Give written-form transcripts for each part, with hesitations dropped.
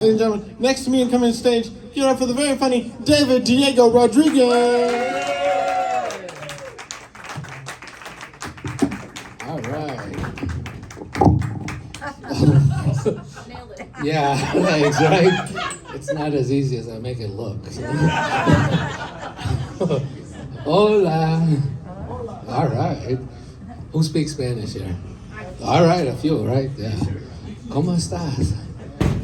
Ladies and gentlemen, next to me and coming to stage, give it up for the very funny David Diego Rodriguez. All right. Nailed it. Yeah, thanks, right? It's not as easy as I make it look. Hola. All right. Who speaks Spanish here? All right, a few, right? Yeah. ¿Cómo estás?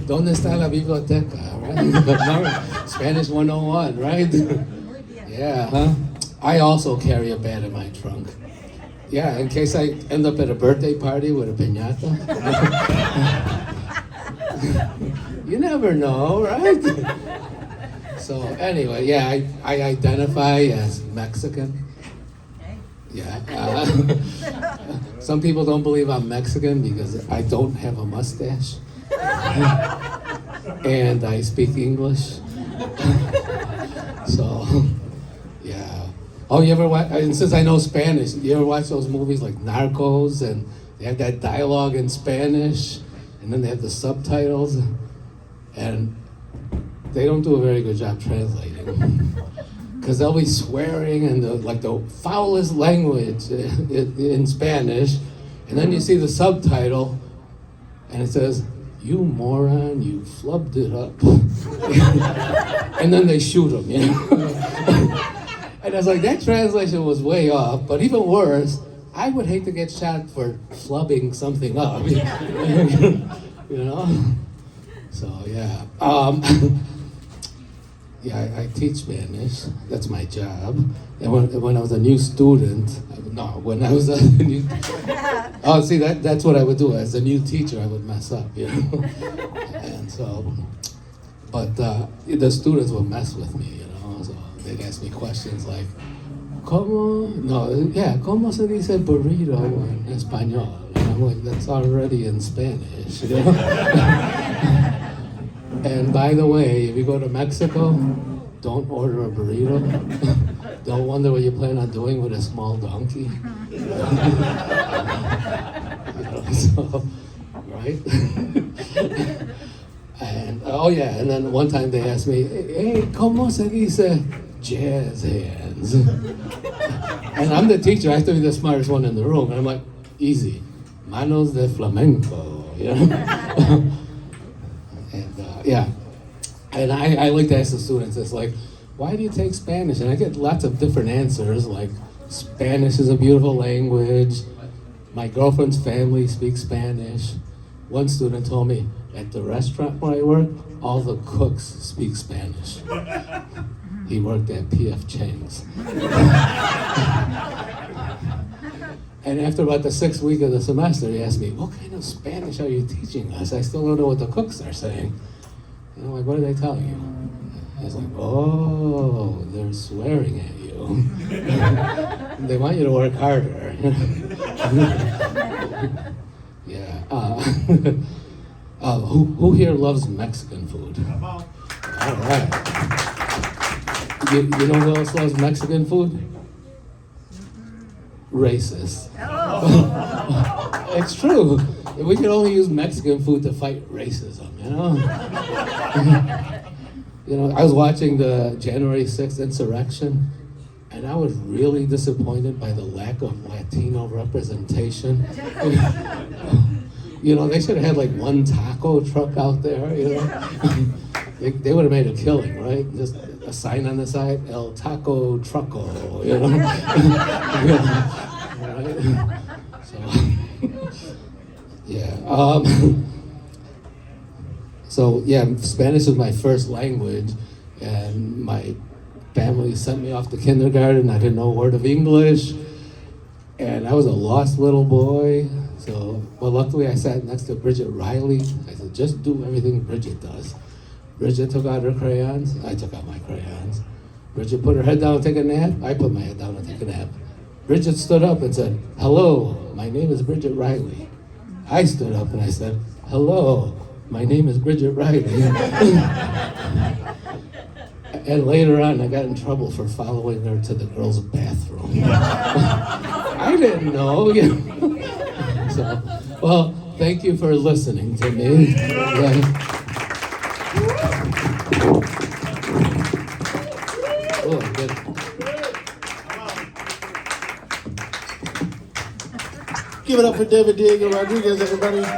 ¿Dónde está la biblioteca? Right? Spanish 101, right? Yeah, huh? I also carry a bat in my trunk. Yeah, in case I end up at a birthday party with a piñata. You never know, right? So anyway, yeah, I identify as Mexican. Yeah. Some people don't believe I'm Mexican because I don't have a mustache. And I speak English. So, yeah. Oh, you ever watch, and since I know Spanish, you ever watch those movies like Narcos and they have that dialogue in Spanish and then they have the subtitles and they don't do a very good job translating. Because they'll be swearing in the foulest language in Spanish, and then you see the subtitle, and it says, "You moron, you flubbed it up," and then they shoot them. You know? And I was like, that translation was way off. But even worse, I would hate to get shot for flubbing something up. You know. So yeah. Yeah, I teach Spanish. That's my job. And when I was a new student, when I was a new... Oh, see, that's what I would do. As a new teacher, I would mess up, you know? And so, but the students would mess with me, you know? So they'd ask me questions like, ¿Cómo se dice burrito en español? And I'm like, that's already in Spanish, you know? And by the way, if you go to Mexico, don't order a burrito. Don't wonder what you plan on doing with a small donkey. You know, so, right? And oh yeah, and then one time they asked me, "Hey, ¿cómo se dice jazz hands?" And I'm the teacher. I have to be the smartest one in the room. And I'm like, easy, manos de flamenco, you know. Yeah, and I like to ask the students, it's like, why do you take Spanish? And I get lots of different answers, like Spanish is a beautiful language, my girlfriend's family speaks Spanish. One student told me, at the restaurant where I work, all the cooks speak Spanish. He worked at P.F. Chang's. And after about the 6th week of the semester, he asked me, what kind of Spanish are you teaching us? I still don't know what the cooks are saying. And I'm like, what are they telling you? I was like, oh, they're swearing at you. They want you to work harder. Yeah. Who here loves Mexican food? All right. You know who else loves Mexican food? Racist. It's true. We could only use Mexican food to fight racism, you know? You know, I was watching the January 6th insurrection, and I was really disappointed by the lack of Latino representation. You know, they should have had like one taco truck out there, you know? They would have made a killing, right? Just a sign on the side, El Taco Trucko, you know? Right? So, yeah. So yeah, Spanish was my first language, and my family sent me off to kindergarten. I didn't know a word of English, and I was a lost little boy. So, well, luckily I sat next to Bridget Riley. I said, just do everything Bridget does. Bridget took out her crayons, I took out my crayons. Bridget put her head down and take a nap, I put my head down and take a nap. Bridget stood up and said, hello, my name is Bridget Riley. I stood up and I said, hello, my name is Bridget Riley. And later on, I got in trouble for following her to the girls' bathroom. I didn't know. So, well, thank you for listening to me. Yeah. Oh, I get it. Give it up for David Diego Rodriguez, everybody.